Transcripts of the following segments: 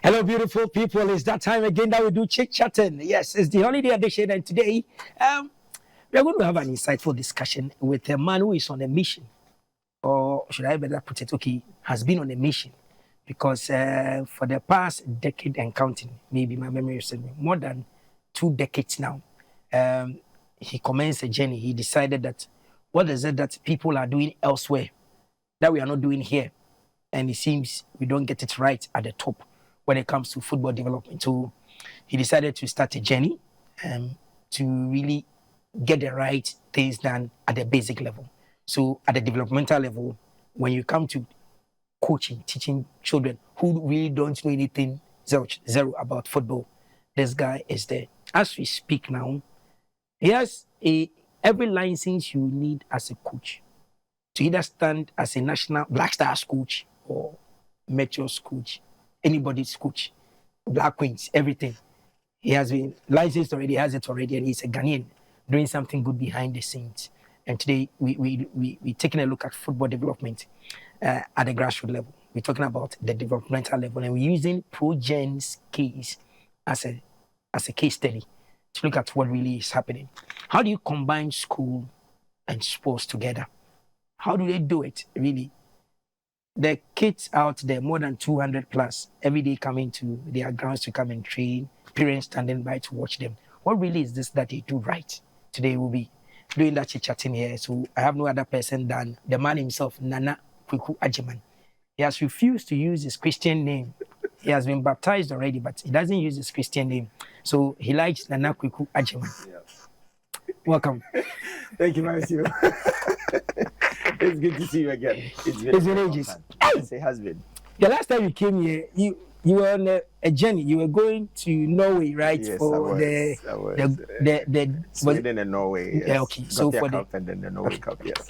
Hello, beautiful people. It's that time again that we do chit chatting. Yes, it's the holiday edition, and today we are going to have an insightful discussion with a man who is on a mission, or should I better put it, okay, has been on a mission, because for the past decade and counting, maybe my memory is more than 2 decades now, he commenced a journey. He decided that what is it that people are doing elsewhere that we are not doing here, and it seems we don't get it right at the top when it comes to football development. So he decided to start a journey to really get the right things done at the basic level. So at the developmental level, when you come to coaching, teaching children who really don't know anything, zero about football, this guy is there. As we speak now, he has every license you need as a coach to either stand as a national Black Stars coach or Meteor's coach, anybody's coach, Black Queens, everything. He has been licensed already, has it already, and he's a Ghanaian doing something good behind the scenes. And today we're taking a look at football development at the grassroots level. We're talking about the developmental level, and we're using Progen's case as a case study to look at what really is happening. How do you combine school and sports together? How do they do it, really? The kids out there, more than 200 plus, every day coming to their grounds to come and train, parents standing by to watch them. What really is this that they do right? Today we'll be doing that chit-chatting here. So I have no other person than the man himself, Nana Kweku Agyemang. He has refused to use his Christian name. He has been baptized already, but he doesn't use his Christian name. So he likes Nana Kweku Agyemang. Yeah. Welcome. Thank you, Marcio. It's good to see you again. It's been ages. Yes, it has been. The last time you came here, you were on a journey. You were going to Norway, right? Yes, for the Sweden and Norway. Yes. Yeah, okay. So for the cup and then the Norway Cup. Yes.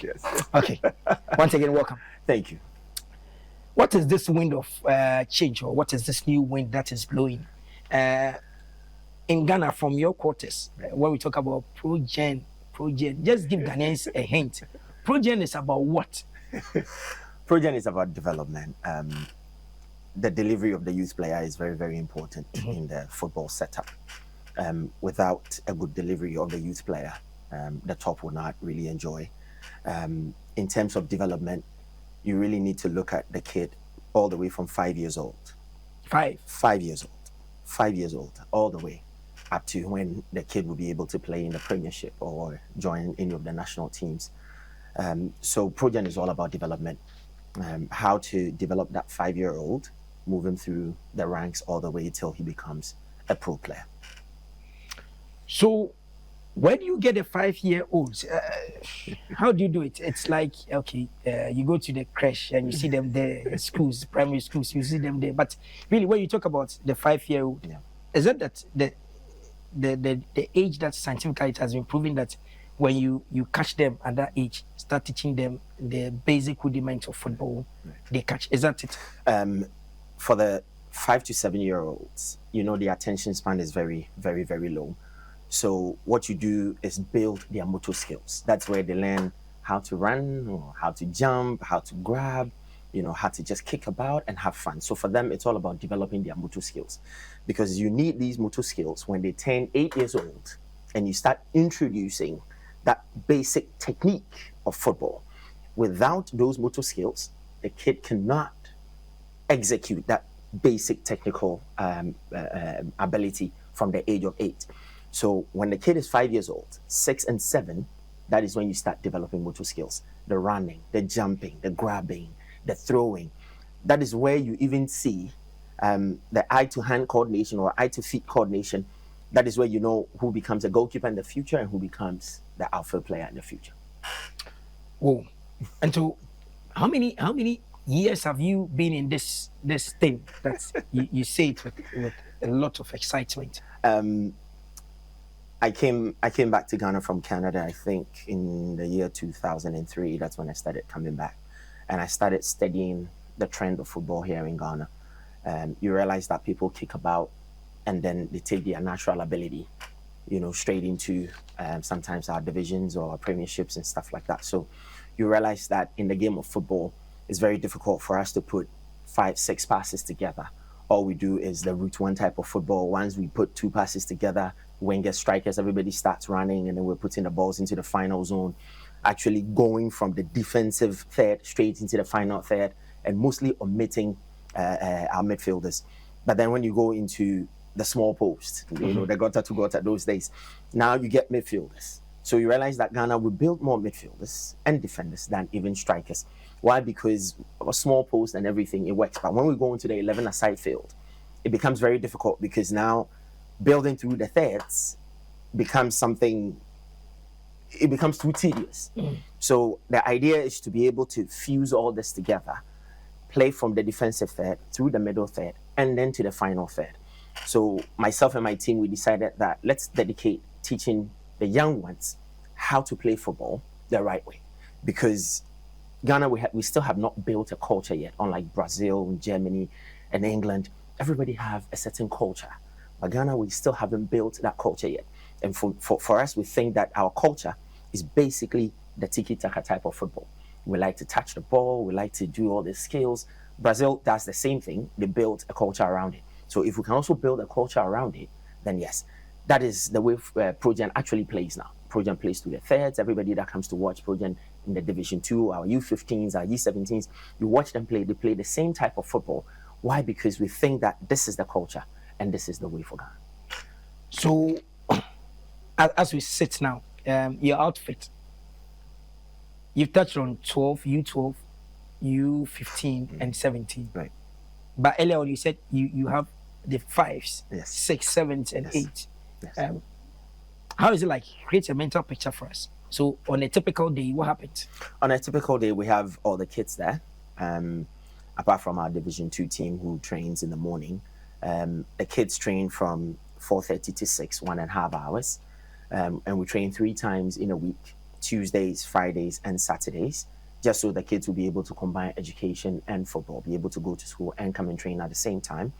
Okay. Once again, welcome. Thank you. What is this wind of change, or what is this new wind that is blowing in Ghana from your quarters? When we talk about Progen, just give Ghanaians a hint. Progen is about what? Progen is about development. The delivery of the youth player is very, very important in the football setup. Without a good delivery of the youth player, the top will not really enjoy. In terms of development, you really need to look at the kid all the way from 5 years old. 5 years old. 5 years old, all the way up to when the kid will be able to play in the Premiership or join any of the national teams. So Progen is all about development, how to develop that 5-year-old, move him through the ranks all the way till he becomes a pro player. So where do you get a 5-year-olds? How do you do it? It's like, okay, you go to the creche and you see them there, schools, primary schools, you see them there. But really, when you talk about the 5-year-old, is that the age that scientifically it has been proven that when you catch them at that age, start teaching them the basic rudiments of football, they catch. Is that it? For the 5 to 7 year olds, the attention span is very, very, very low. So what you do is build their motor skills. That's where they learn how to run, or how to jump, how to grab, how to just kick about and have fun. So for them, it's all about developing their motor skills, because you need these motor skills when they turn 8 years old and you start introducing that basic technique of football. Without those motor skills, the kid cannot execute that basic technical ability from the age of 8. So when the kid is 5 years old, 6 and 7, that is when you start developing motor skills. The running, the jumping, the grabbing, the throwing. That is where you even see the eye-to-hand coordination or eye-to-feet coordination. That is where you know who becomes a goalkeeper in the future and who becomes the outfield player in the future. Oh, and so how many years have you been in this thing that you say it with a lot of excitement? I came back to Ghana from Canada, I think in the year 2003. That's when I started coming back, and I started studying the trend of football here in Ghana. You realize that people kick about and then they take their natural ability, straight into sometimes our divisions or our premierships and stuff like that. So you realize that in the game of football, it's very difficult for us to put 5-6 passes together all we do is the route one type of football. Once we put two passes together, wingers, strikers, everybody starts running, and then we're putting the balls into the final zone, actually going from the defensive third straight into the final third, and mostly omitting our midfielders. But then when you go into the small post, you know, the gota to gota those days, now you get midfielders. So you realize that Ghana will build more midfielders and defenders than even strikers. Why? Because of a small post and everything, it works. But when we go into the 11-a-side field, it becomes very difficult, because now building through the thirds becomes something, it becomes too tedious. So the idea is to be able to fuse all this together, play from the defensive third through the middle third, and then to the final third. So myself and my team, we decided that let's dedicate teaching the young ones how to play football the right way, because Ghana, we still have not built a culture yet. Unlike Brazil, Germany, and England, everybody have a certain culture. But Ghana, we still haven't built that culture yet. And for us, we think that our culture is basically the tiki-taka type of football. We like to touch the ball. We like to do all the skills. Brazil does the same thing. They built a culture around it. So if we can also build a culture around it, then yes, that is the way Progen actually plays now. Progen plays to the thirds. Everybody that comes to watch Progen in the Division 2, our U15s, our U17s, you watch them play. They play the same type of football. Why? Because we think that this is the culture and this is the way for Ghana. So, as we sit now, your outfit, you've touched on 12, U12, U15, and 17. Right. But earlier on, you said you have the 5s, Yes. 6, 7s, and 8. Yes. How is it like? Create a mental picture for us. So on a typical day, what happens? On a typical day, we have all the kids there, apart from our Division 2 team who trains in the morning. The kids train from 4:30 to 6, 1.5 hours. And we train 3 times in a week, Tuesdays, Fridays, and Saturdays, just so the kids will be able to combine education and football, be able to go to school and come and train at the same time.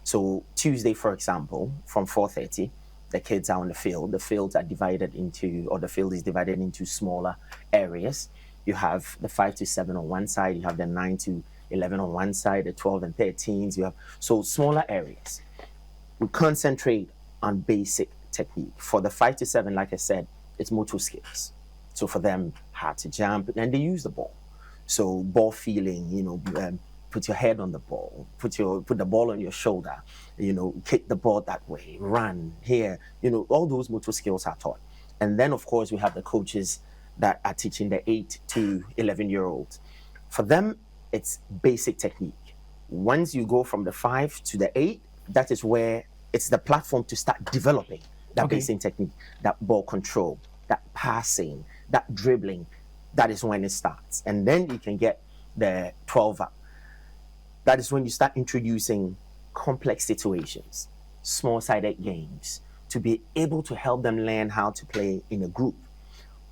So Tuesday, for example, from 4:30, the kids are on the field. The fields are divided into, or the field is divided into smaller areas. You have the 5 to 7 on one side, you have the 9 to 11 on one side, the 12 and 13s, you have, so smaller areas. We concentrate on basic technique. For the 5 to 7, like I said, it's motor skills. So for them, how to jump, and they use the ball. So ball feeling, you know, put your head on the ball, put the ball on your shoulder, you know, kick the ball that way, run here, you know, all those motor skills are taught. And then, of course, we have the coaches that are teaching the 8 to 11-year-olds. For them, it's basic technique. Once you go from the 5 to the 8, that is where it's the platform to start developing that basic technique, that ball control, that passing, that dribbling. That is when it starts. And then you can get the 12 up. That is when you start introducing complex situations, small-sided games, to be able to help them learn how to play in a group.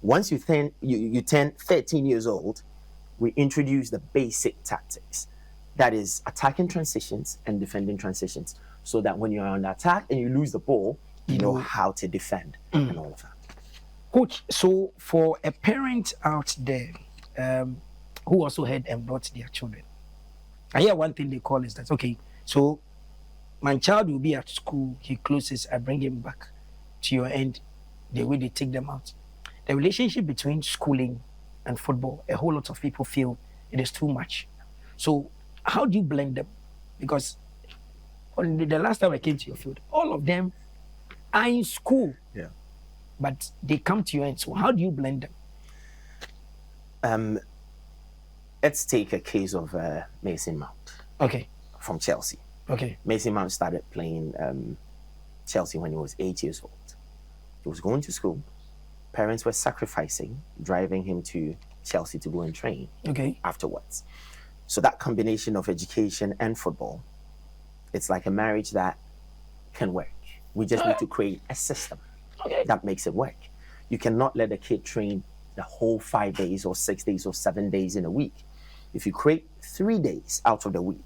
Once you turn 13 years old, we introduce the basic tactics. That is attacking transitions and defending transitions, so that when you're on the attack and you lose the ball, you know how to defend and all of that. Coach, so for a parent out there who also had and brought their children, I hear one thing they call is that, okay, so my child will be at school, he closes, I bring him back to your end, the way they take them out. The relationship between schooling and football, a whole lot of people feel it is too much. So how do you blend them? Because on the last time I came to your field, all of them are in school, but they come to your end. So how do you blend them? Let's take a case of Mason Mount. Okay. From Chelsea. Okay. Mason Mount started playing Chelsea when he was 8 years old. He was going to school. Parents were sacrificing, driving him to Chelsea to go and train afterwards. So that combination of education and football, it's like a marriage that can work. We just need to create a system that makes it work. You cannot let a kid train the whole 5 days or 6 days or 7 days in a week. If you create 3 days out of the week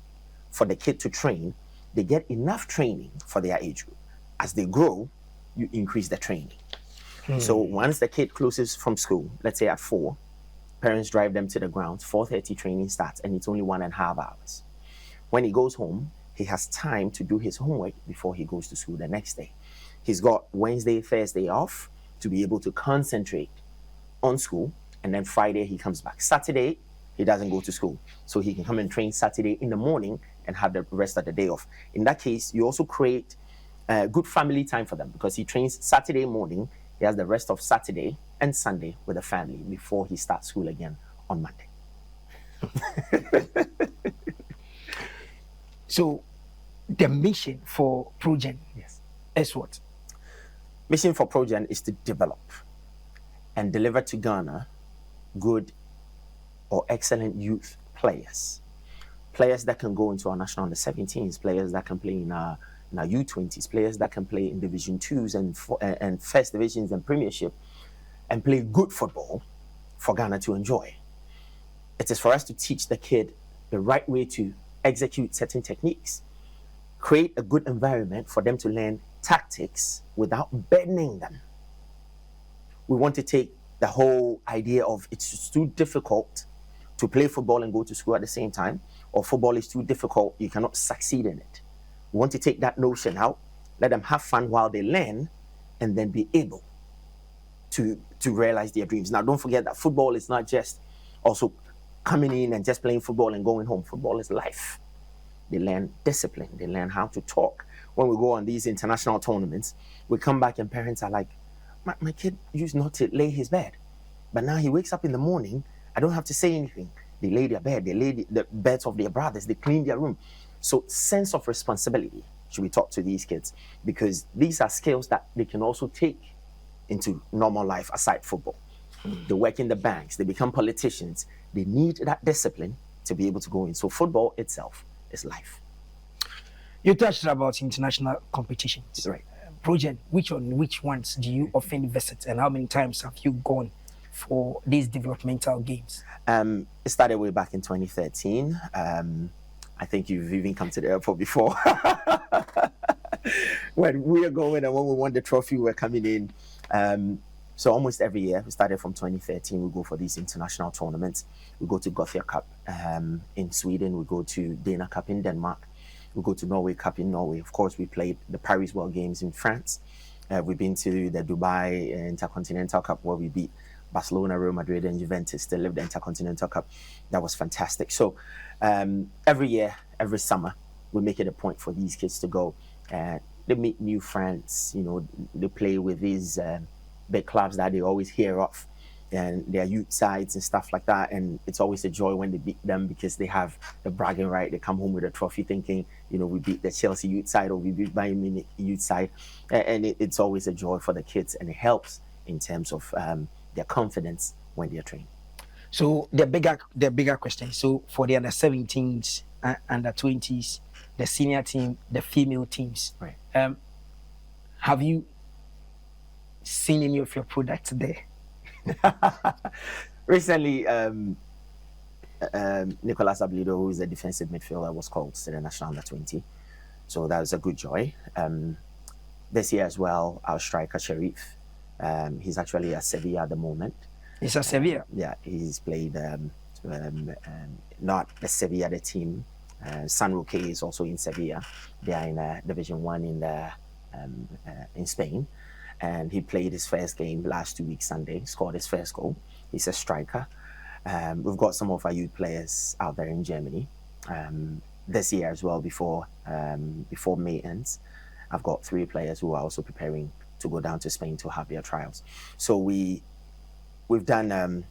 for the kid to train, they get enough training for their age group. As they grow, you increase the training. So once the kid closes from school, let's say at 4, parents drive them to the grounds, 4:30 training starts, and it's only 1.5 hours. When he goes home, he has time to do his homework before he goes to school the next day. He's got Wednesday, Thursday off to be able to concentrate on school, and then Friday he comes back. Saturday, he doesn't go to school, so he can come and train Saturday in the morning and have the rest of the day off. In that case, you also create good family time for them, because he trains Saturday morning, he has the rest of Saturday and Sunday with the family before he starts school again on Monday. So the mission for Progen is what? Mission for Progen is to develop and deliver to Ghana good or excellent youth players that can go into our national under 17s, players that can play in our U20s, players that can play in Division 2s and First Divisions and Premiership, and play good football for Ghana to enjoy. It is for us to teach the kid the right way to execute certain techniques, create a good environment for them to learn tactics without burdening them. We want to take the whole idea of it's too difficult to play football and go to school at the same time, or football is too difficult, you cannot succeed in it. We want to take that notion out, let them have fun while they learn, and then be able to realize their dreams. Now, don't forget that football is not just also coming in and just playing football and going home. Football is life. They learn discipline. They learn how to talk. When we go on these international tournaments, we come back and parents are like, my kid used not to lay his bed, but now he wakes up in the morning, I don't have to say anything. They lay their bed, they lay the beds of their brothers, they clean their room. So sense of responsibility should be taught to these kids, because these are skills that they can also take into normal life aside football. They work in the banks, they become politicians. They need that discipline to be able to go in. So football itself is life. You touched about international competitions. Right. Progen, which ones do you often visit, and how many times have you gone for these developmental games? It started way back in 2013. I think you've even come to the airport before. When we are going and when we won the trophy, we're coming in. So almost every year, we started from 2013, we go for these international tournaments. We go to Gothia Cup in Sweden, we go to Dana Cup in Denmark, we go to Norway Cup in Norway. Of course, we played the Paris World Games in France. We've been to the Dubai Intercontinental Cup, where we beat Barcelona, Real Madrid, and Juventus to live the Intercontinental Cup. That was fantastic. So every year, every summer, we make it a point for these kids to go. They meet new friends, they play with these big clubs that they always hear of, and their youth sides and stuff like that. And it's always a joy when they beat them, because they have the bragging right. They come home with a trophy thinking, we beat the Chelsea youth side, or we beat Bayern Munich youth side. And it's always a joy for the kids, and it helps in terms of their confidence when they're trained. So the bigger question. So for the under 17s, under 20s, the senior team, the female teams, right? Have you seen any of your products there? Recently, Nicolas Ablido, who is a defensive midfielder, was called to the national under 20. So that was a good joy. This year as well, our striker Sharif, he's actually at Sevilla at the moment. He's at Sevilla? Yeah, he's played not the Sevilla, the team. San Roque is also in Sevilla. They are in Division 1 in Spain. And he played his first game last 2 weeks Sunday, scored his first goal. He's a striker. We've got some of our youth players out there in Germany. This year as well, before May ends, I've got 3 players who are also preparing to go down to Spain to have their trials. So we've done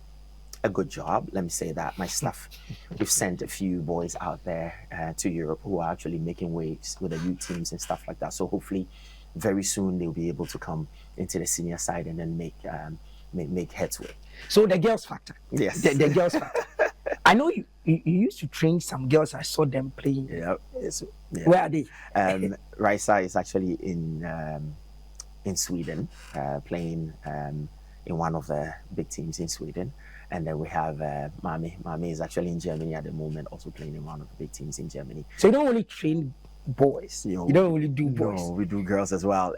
a good job, let me say that. My staff, we've sent a few boys out there to Europe who are actually making waves with the youth teams and stuff like that. So hopefully very soon they'll be able to come into the senior side and then make headway. So the girls factor. Yes. The girls factor. I know you used to train some girls. I saw them playing. Yeah. So where are they? Raisa is actually in Sweden, playing in one of the big teams in Sweden. And then we have Mami. Mami is actually in Germany at the moment, also playing in one of the big teams in Germany. So you don't only train boys. You don't really do boys. No, we do girls as well.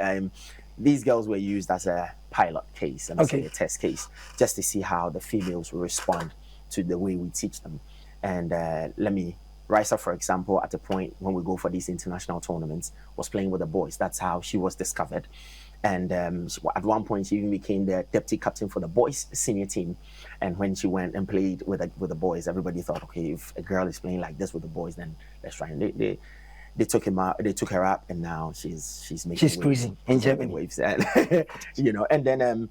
These girls were used as a pilot case, and a test case, just to see how the females will respond to the way we teach them. And let me Risa, for example, at the point when we go for these international tournaments, was playing with the boys. That's how she was discovered. And at one point, she even became the deputy captain for the boys' senior team. And when she went and played with the boys, everybody thought, okay, if a girl is playing like this with the boys, then let's try. And they took him out. They took her up, and now she's making She's cruising in Germany. Waves, and And then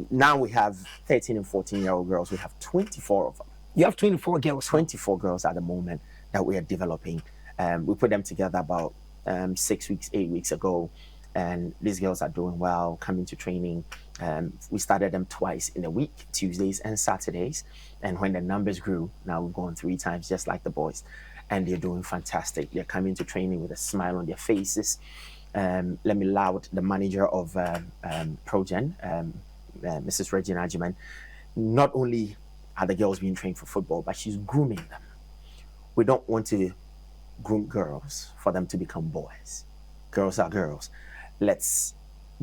now we have 13 and 14-year-old girls. We have 24 of them. You have 24 girls. 24 girls at the moment that we are developing. We put them together about 6 weeks, 8 weeks ago, and these girls are doing well, coming to training. We started them twice in a week, Tuesdays and Saturdays. And when the numbers grew, now we've gone 3 times, just like the boys. And they're doing fantastic. They're coming to training with a smile on their faces. Let me laud the manager of Progen, Mrs. Regina Agyemang. Not only are the girls being trained for football, but she's grooming them. We don't want to groom girls for them to become boys. Girls are girls. Let's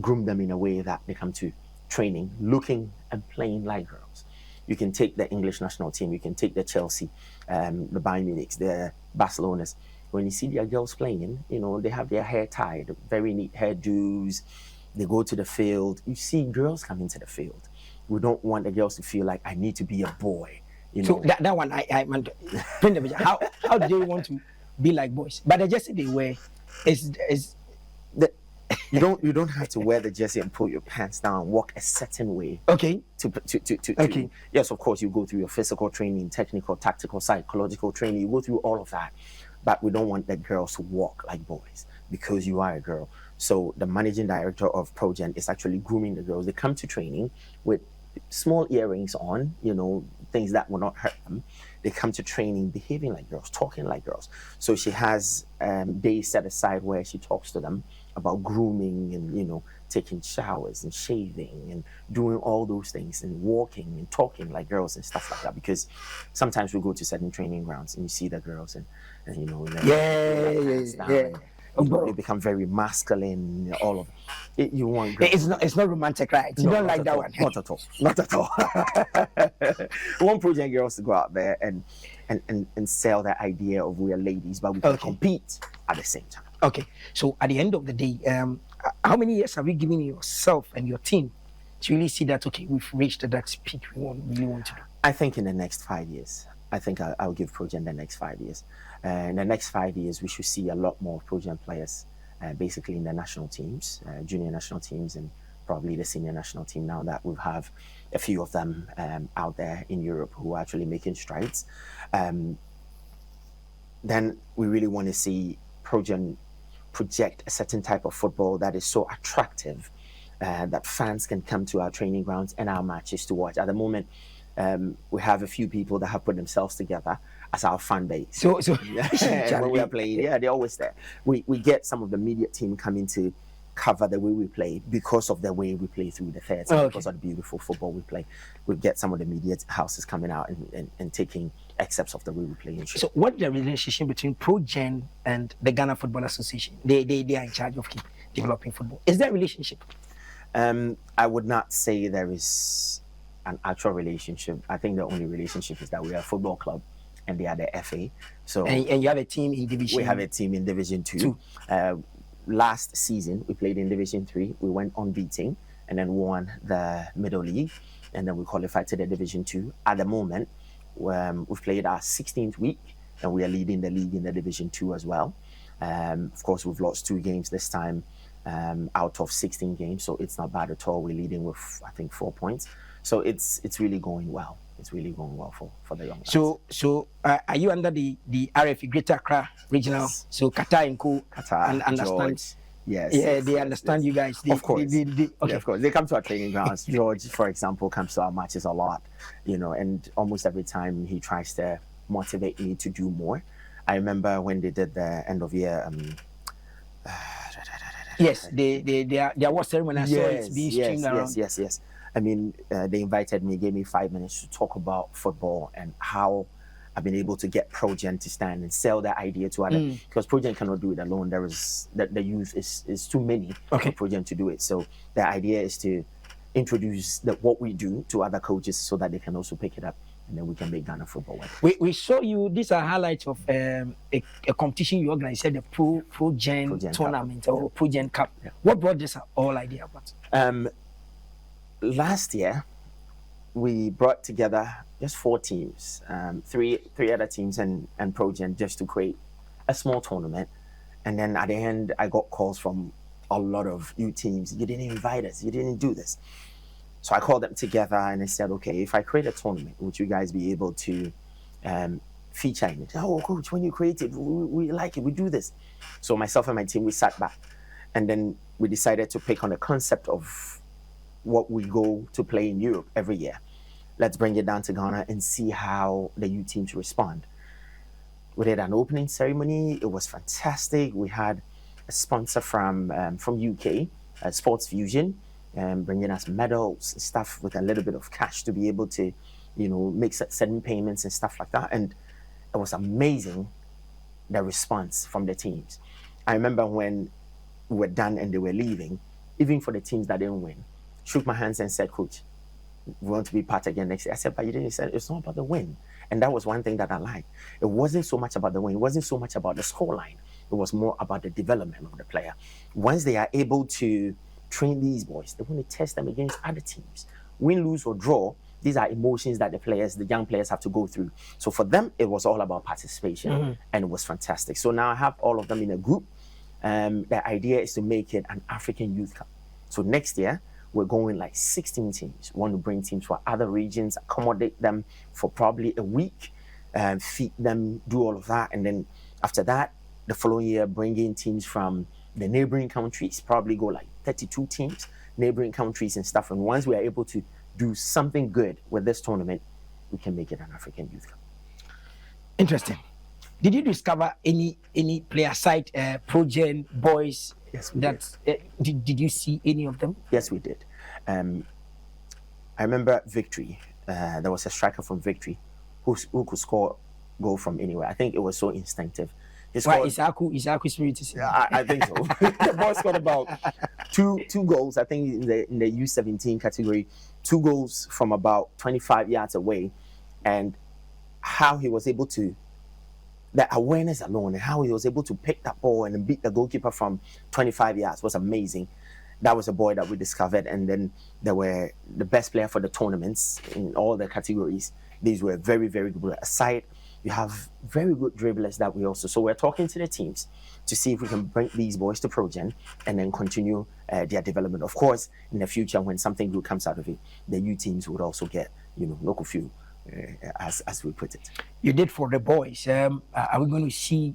groom them in a way that they come to training looking and playing like girls. You can take the English national team, you can take the Chelsea, the Bayern Munich, the Barcelonas. When you see their girls playing, they have their hair tied, very neat hairdos. They go to the field. You see girls coming to the field. We don't want the girls to feel like, I need to be a boy. So that one, I meant, how do they want to be like boys? But the jersey they wear is you don't have to wear the jersey and pull your pants down, walk a certain way. Okay. To yes, of course, you go through your physical training, technical, tactical, psychological training. You go through all of that, but we don't want the girls to walk like boys because you are a girl. So the managing director of Progen is actually grooming the girls. They come to training with small earrings on, things that will not hurt them. They come to training behaving like girls, talking like girls. So she has days set aside where she talks to them about grooming and, taking showers and shaving and doing all those things and walking and talking like girls and stuff like that. Because sometimes we go to certain training grounds and you see the girls and they become very masculine. All of it. You want girls. It's not romantic, right? You don't like that one. Not at all. Not at all. We want Progen girls to go out there and sell that idea of we're ladies, but we can compete at the same time. Okay. So at the end of the day, how many years have you given yourself and your team to really see that, okay, we've reached that peak we really want to do? I think in the next 5 years. I think I'll give Progen the next 5 years. In the next 5 years, we should see a lot more Progen players, basically in the national teams, junior national teams, and probably the senior national team now that we have a few of them out there in Europe who are actually making strides. Then we really want to see Progen project a certain type of football that is so attractive that fans can come to our training grounds and our matches to watch. At the moment, we have a few people that have put themselves together as our fan base. So when we are playing, they're always there. We get some of the media team coming to cover the way we play because of the way we play through the thirds, because of the beautiful football we play. We get some of the media houses coming out and taking excerpts of the way we play. So what's the relationship between Progen and the Ghana Football Association? They are in charge of developing football. Is there a relationship? I would not say there is an actual relationship. I think the only relationship is that we are a football club and they are the FA. So and you have a team in Division. We have a team in Division 2. Last season we played in Division 3. We went unbeaten and then won the Middle League, and then we qualified to the Division 2. At the moment, we've played our 16th week and we are leading the league in the Division 2 as well. Of course, we've lost 2 games this time out of 16 games, so it's not bad at all. We're leading with, I think, 4 points. So it's really going well. It's really going well for the young guys. So are you under the RFE Greater Accra Regional? Yes. So Qatar and Co. And understand. George. Yes. Yeah, they understand you guys. Of course. Okay. Yeah, of course. They come to our training grounds. George, for example, comes to our matches a lot, and almost every time he tries to motivate me to do more. I remember when they did the end of year. Yes, their award ceremony. I saw it being streamed around. Yes. I mean, they invited me, gave me 5 minutes to talk about football and how I've been able to get Progen to stand and sell that idea to others. Because Progen cannot do it alone. There is the youth is too many for Progen to do it. So the idea is to introduce what we do to other coaches so that they can also pick it up and then we can make Ghana football work. We saw you. These are highlights of a competition you organized, the Progen tournament Cup. or Progen Cup. Yeah. What brought this whole idea about? Last year, we brought together just 4 teams, three other teams and Progen, just to create a small tournament. And then at the end, I got calls from a lot of you teams. You didn't invite us. You didn't do this. So I called them together and I said, okay, if I create a tournament, would you guys be able to feature in it? Oh, coach, when you create it, we like it. We do this. So myself and my team, we sat back. And then we decided to pick on the concept of what we go to play in Europe every year. Let's bring it down to Ghana and see how the U teams respond. We did an opening ceremony. It was fantastic. We had a sponsor from UK, Sports Fusion, bringing us medals and stuff with a little bit of cash to be able to, make certain payments and stuff like that. And it was amazing, the response from the teams. I remember when we were done and they were leaving, even for the teams that didn't win, shook my hands and said, Coach, we want to be part again next year. I said, but you didn't say it's not about the win. And that was one thing that I liked. It wasn't so much about the win. It wasn't so much about the scoreline. It was more about the development of the player. Once they are able to train these boys, they want to test them against other teams. Win, lose, or draw, these are emotions that the young players have to go through. So for them, it was all about participation, and it was fantastic. So now I have all of them in a group. The idea is to make it an African Youth Cup. So next year, we're going like 16 teams. We want to bring teams from other regions, accommodate them for probably a week, feed them, do all of that. And then after that, the following year, bring in teams from the neighboring countries, probably go like 32 teams, neighboring countries and stuff. And once we are able to do something good with this tournament, we can make it an African Youth Cup. Interesting. Did you discover any player side Progen boys? Yes, did you see any of them? Yes, we did. I remember Victory. There was a striker from Victory who could score goal from anywhere. I think it was so instinctive. Isaku Spirit is I think so. The boy scored about two goals, I think, in the U17 category. 2 goals from about 25 yards away. And how he was able to, the awareness alone, and how he was able to pick that ball and beat the goalkeeper from 25 yards was amazing. That was a boy that we discovered. And then there were the best player for the tournaments in all the categories. These were very, very good. Aside, you have very good dribblers that we also. So we're talking to the teams to see if we can bring these boys to Progen and then continue their development. Of course, in the future, when something good comes out of it, the U teams would also get, local few. As we put it. You did for the boys. Are we going to see,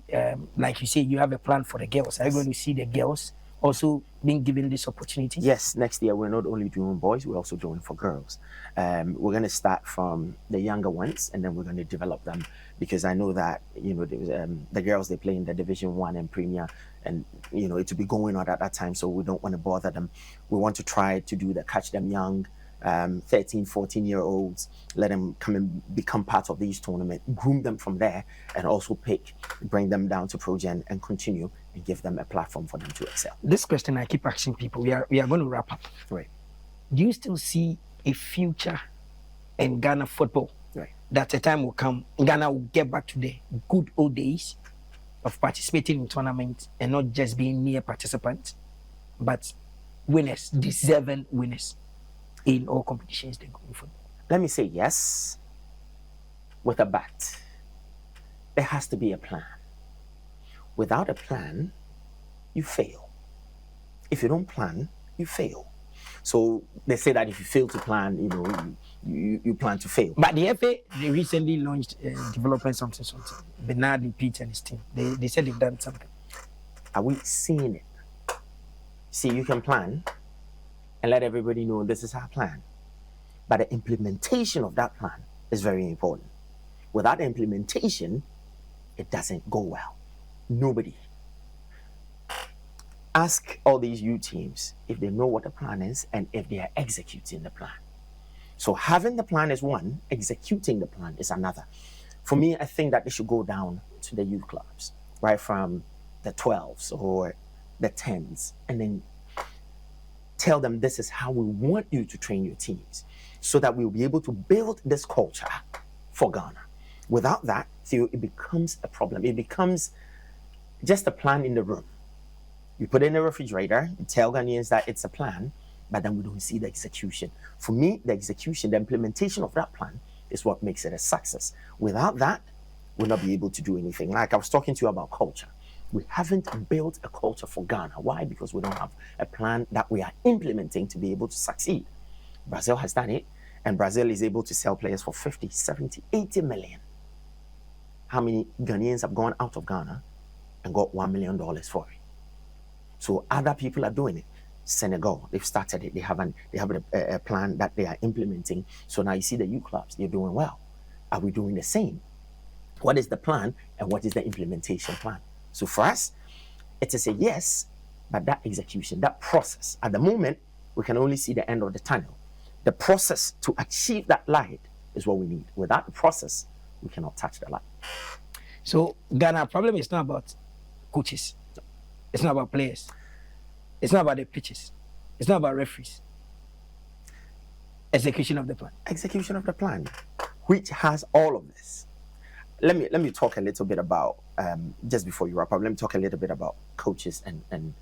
like you say, you have a plan for the girls? Are you going to see the girls also being given this opportunity? Yes, next year we're not only doing boys, we're also doing for girls. We're going to start from the younger ones and then we're going to develop them, because I know that, the girls, they play in the Division 1 and Premier, and, it will be going on at that time, so we don't want to bother them. We want to try to do the catch them young, 13, 14-year-olds, let them come and become part of these tournaments, groom them from there, and also bring them down to Progen and continue and give them a platform for them to excel. This question I keep asking people, we are going to wrap up. Right. Do you still see a future in Ghana football? Right. That a time will come, Ghana will get back to the good old days of participating in tournaments and not just being mere participants, but winners, deserving winners in all competitions they go in football? Let me say yes, with a but. There has to be a plan. Without a plan, you fail. If you don't plan, you fail. So they say that if you fail to plan, you plan to fail. But the FA, they recently launched developing something. Bernard, Pete and his team. They said they've done something. Are we seeing it? See, you can plan and let everybody know this is our plan. But the implementation of that plan is very important. Without implementation, it doesn't go well. Nobody. Ask all these U teams if they know what the plan is and if they are executing the plan. So having the plan is one, executing the plan is another. For me, I think that they should go down to the youth clubs, right from the 12s or the 10s, and then tell them this is how we want you to train your teams, so that we'll be able to build this culture for Ghana. Without that, Theo, it becomes a problem. It becomes just a plan in the room. You put it in the refrigerator, you tell Ghanaians that it's a plan, but then we don't see the execution. For me, the execution, the implementation of that plan is what makes it a success. Without that, we'll not be able to do anything. Like I was talking to you about culture. We haven't built a culture for Ghana. Why? Because we don't have a plan that we are implementing to be able to succeed. Brazil has done it, and Brazil is able to sell players for 50, 70, 80 million. How many Ghanaians have gone out of Ghana and got $1 million for it? So other people are doing it. Senegal, they've started it. They have a plan that they are implementing. So now you see the youth clubs, they're doing well. Are we doing the same? What is the plan and what is the implementation plan? So for us, it is a yes, but that execution, that process, at the moment, we can only see the end of the tunnel. The process to achieve that light is what we need. Without the process, we cannot touch the light. So Ghana problem is not about coaches. It's not about players. It's not about the pitches. It's not about referees. Execution of the plan. Execution of the plan, which has all of this. Let me talk a little bit about just before you wrap up. Let me talk a little bit about coaches and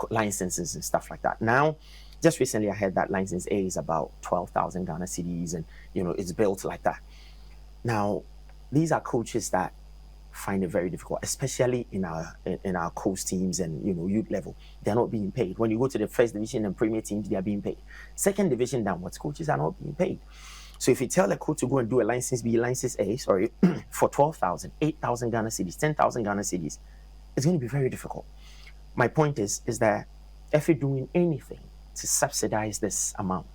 licenses and stuff like that. Now, just recently I heard that license A is about 12,000 Ghana cedis, and it's built like that. Now, these are coaches that find it very difficult, especially in our coast teams and youth level. They're not being paid. When you go to the first division and premier teams, they are being paid. Second division downwards, coaches are not being paid. So if you tell a coach to go and do a license B, license A, for 12,000, 8,000 Ghana cedis, 10,000 Ghana cedis, it's going to be very difficult. My point is that if you're doing anything to subsidize this amount,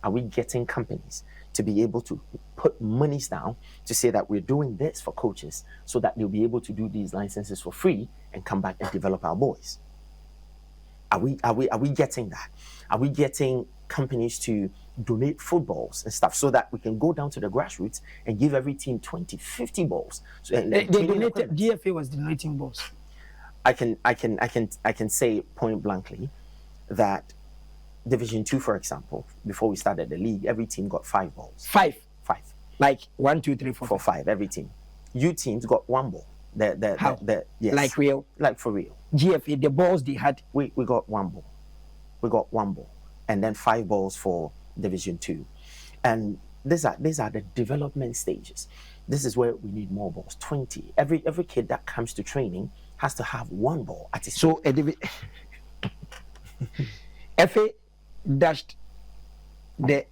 are we getting companies to be able to put monies down to say that we're doing this for coaches so that they'll be able to do these licenses for free and come back and develop our boys? Are we getting that? Are we getting companies to donate footballs and stuff so that we can go down to the grassroots and give every team 20, 50 balls? So, they donated, GFA was donating balls. I can say point blankly that Division 2, for example, before we started the league, every team got 5 balls. Five. Like 1, 2, 3, 4. For 5, every team. U teams got 1 ball. How? Yes. Like real? Like for real. GFA, the balls they had. We got 1 ball. We got 1 ball. And then 5 balls for Division 2. And these are the development stages. This is where we need more balls. 20. Every kid that comes to training has to have 1 ball at his So FA dashed the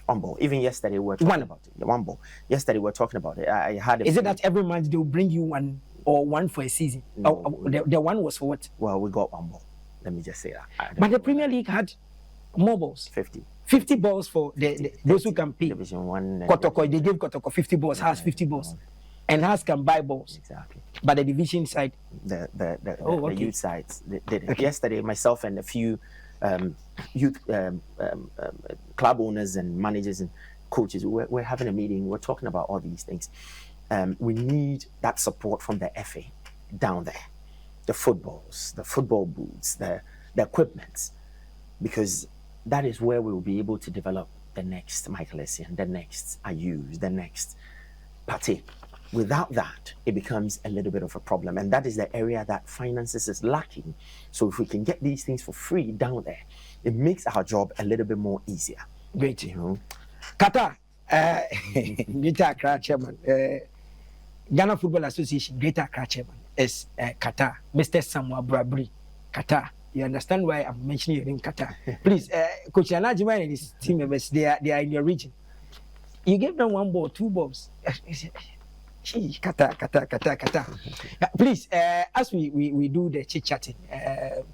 1 ball. Even yesterday we were talking about it. The 1 ball. Yesterday we were talking about it. I had Is it that every month they'll bring you 1 or 1 for a season? No, the 1 was for what? Well, we got 1 ball. Let me just say that. But the Premier League had more balls. 50 balls for those who can pay. Division 1. Kotoko, they gave Kotoko 50 balls, has 50 balls. And has can buy balls. Exactly. But the division side, the youth sides did it. Okay. Yesterday, myself and a few youth club owners and managers and coaches, we're having a meeting. We're talking about all these things. We need that support from the FA down there, the footballs, the football boots, the equipment, because that is where we will be able to develop the next Michael Essien, the next Ayus, the next Pate. Without that, it becomes a little bit of a problem. And that is the area that finances is lacking. So if we can get these things for free down there, it makes our job a little bit more easier. Great. Qatar, Greater Accra Chairman, Ghana Football Association, Greater Accra Chairman is Qatar, Mr. Samuel Brabri, Qatar. You understand why I'm mentioning your name, Qatar? Please, Coach Nana Kweku and his team members, they are in your region. You gave them 1 ball, 2 balls. Qatar. Please, as we do the chit-chatting,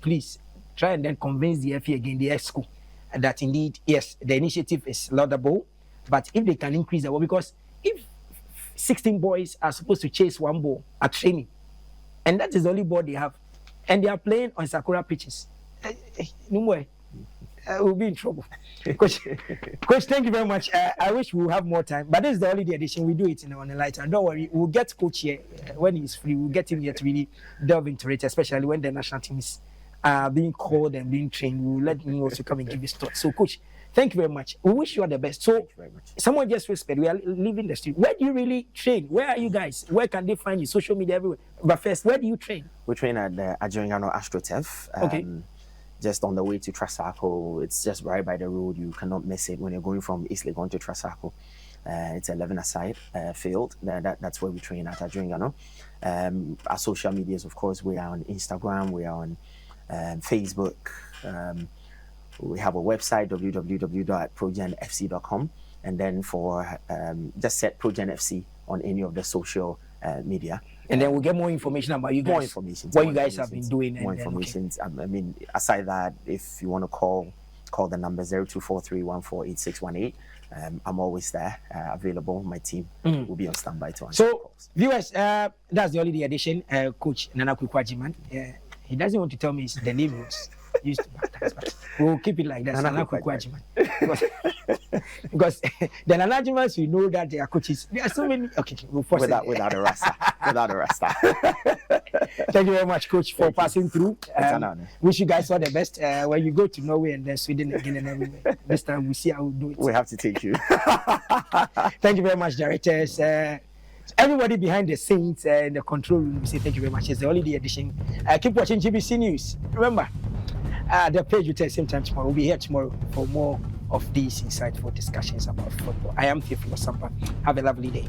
please try and then convince the FA again, the school, that indeed, yes, the initiative is laudable, but if they can increase the ball, because if 16 boys are supposed to chase 1 ball at training, and that is the only ball they have, and they are playing on Sakura pitches, no more. We'll be in trouble. Coach, thank you very much. I wish we'll have more time, but this is the holiday edition. We do it on the lighter. Don't worry, we'll get Coach here when he's free. We'll get him here to really delve into it, especially when the national teams are being called and being trained. We'll let him also come and give his thoughts. So, Coach, Thank you very much. We wish you all the best. So, Thank you very much. someone just whispered, we are leaving the street. Where do you really train? Where are you guys? Where can they find you? Social media, everywhere. But first, where do you train? We train at the Agyemang AstroTurf. Okay. Just on the way to Trasaco. It's just right by the road. You cannot miss it when you're going from East Legon to Trasaco. It's 11-a-side field. That's where we train at Agyemang. Our social medias, of course, we are on Instagram, we are on Facebook. We have a website, www.progenfc.com. And then for just set Progen FC on any of the social media. And then we'll get more information about you guys. More information. What you guys have been doing. More information. Okay. I mean, aside that, if you want to call the number 0243148618. I'm always there, available. My team will be on standby to answer calls. Viewers, that's the holiday edition. Coach Nana Kweku Agyemang. He doesn't want to tell me the name was used to baptize, but we'll keep it like that. Nana Kweku Agyemang. Because the Nana Agyemangs, we know that they are coaches. There are so many. Okay, we'll force without a rasta. Without a rasta. Thank you very much, Coach, for passing through. Wish you guys all the best when you go to Norway and then Sweden again and everywhere. This time we'll see how we'll do it. We have to take you. Thank you very much, directors. Everybody behind the scenes in the control room, we say thank you very much. It's the holiday edition. Keep watching GBC News. Remember, the page will tell same time tomorrow. We'll be here tomorrow for more of these insightful discussions about football. I am Theophilus Sampa. Have a lovely day.